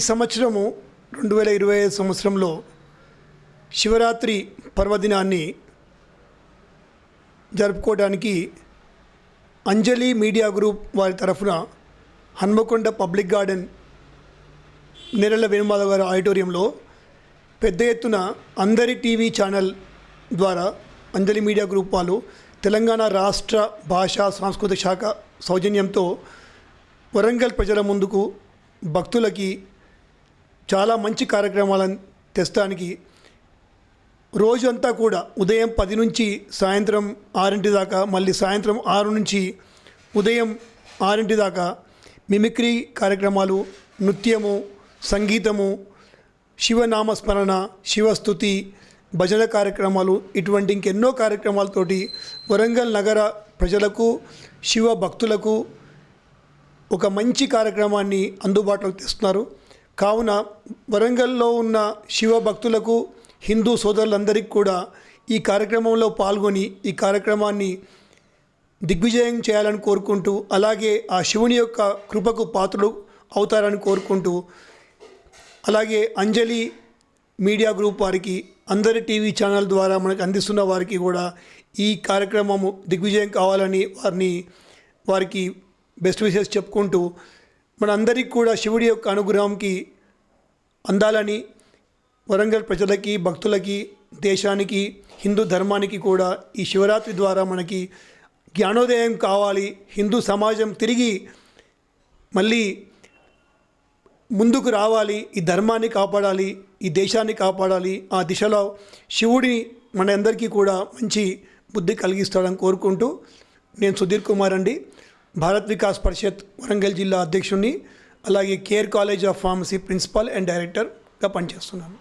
సంవత్సరము 2025 సంవత్సరంలో శివరాత్రి పర్వదినాన్ని జరుపుకోవడానికి అంజలి మీడియా గ్రూప్ వారి తరఫున హన్మకొండ పబ్లిక్ గార్డెన్ నేరళ్ళ వేణుమాధవ్ గారి ఆడిటోరియంలో పెద్ద ఎత్తున అందరి టీవీ ఛానల్ ద్వారా అంజలి మీడియా గ్రూప్ వాళ్ళు తెలంగాణ రాష్ట్ర భాషా సాంస్కృతిక శాఖ సౌజన్యంతో వరంగల్ ప్రజల ముందుకు భక్తులకి చాలా మంచి కార్యక్రమాలను తెస్తానికి రోజంతా కూడా ఉదయం 10 నుంచి సాయంత్రం 6 దాకా, మళ్ళీ సాయంత్రం 6 నుంచి ఉదయం 6 దాకా మిమిక్రీ కార్యక్రమాలు, నృత్యము, సంగీతము, శివనామస్మరణ, శివస్తుతి, భజన కార్యక్రమాలు, ఇటువంటి ఇంకెన్నో కార్యక్రమాలతోటి వరంగల్ నగర ప్రజలకు, శివ భక్తులకు ఒక మంచి కార్యక్రమాన్ని అందుబాటులోకి తెస్తున్నారు. కావున వరంగల్లో ఉన్న శివ భక్తులకు, హిందూ సోదరులందరికీ కూడా ఈ కార్యక్రమంలో పాల్గొని ఈ కార్యక్రమాన్ని దిగ్విజయం చేయాలని కోరుకుంటూ, అలాగే ఆ శివుని యొక్క కృపకు పాత్రలు అవుతారని కోరుకుంటూ, అలాగే అంజలి మీడియా గ్రూప్ వారికి, అందరి టీవీ ఛానల్ ద్వారా మనకు అందిస్తున్న వారికి కూడా ఈ కార్యక్రమము దిగ్విజయం కావాలని వారికి బెస్ట్ విషెస్ చెప్పుకుంటూ, మనందరికీ కూడా శివుడి యొక్క అనుగ్రహంకి అందాలని, వరంగల్ ప్రజలకి, భక్తులకి, దేశానికి, హిందూ ధర్మానికి కూడా ఈ శివరాత్రి ద్వారా మనకి జ్ఞానోదయం కావాలి, హిందూ సమాజం తిరిగి మళ్ళీ ముందుకు రావాలి, ఈ ధర్మాన్ని కాపాడాలి, ఈ దేశాన్ని కాపాడాలి, ఆ దిశలో శివుడిని మన అందరికీ కూడా మంచి బుద్ధి కలిగిస్తాడని కోరుకుంటూ, నేను సుధీర్ కుమార్ అండి, భారత్ వికాస్ పరిషత్ వరంగల్ జిల్లా అధ్యక్షుడిని, అలాగే care college of pharmacy principal and డైరెక్టర్గా పనిచేస్తున్నాను.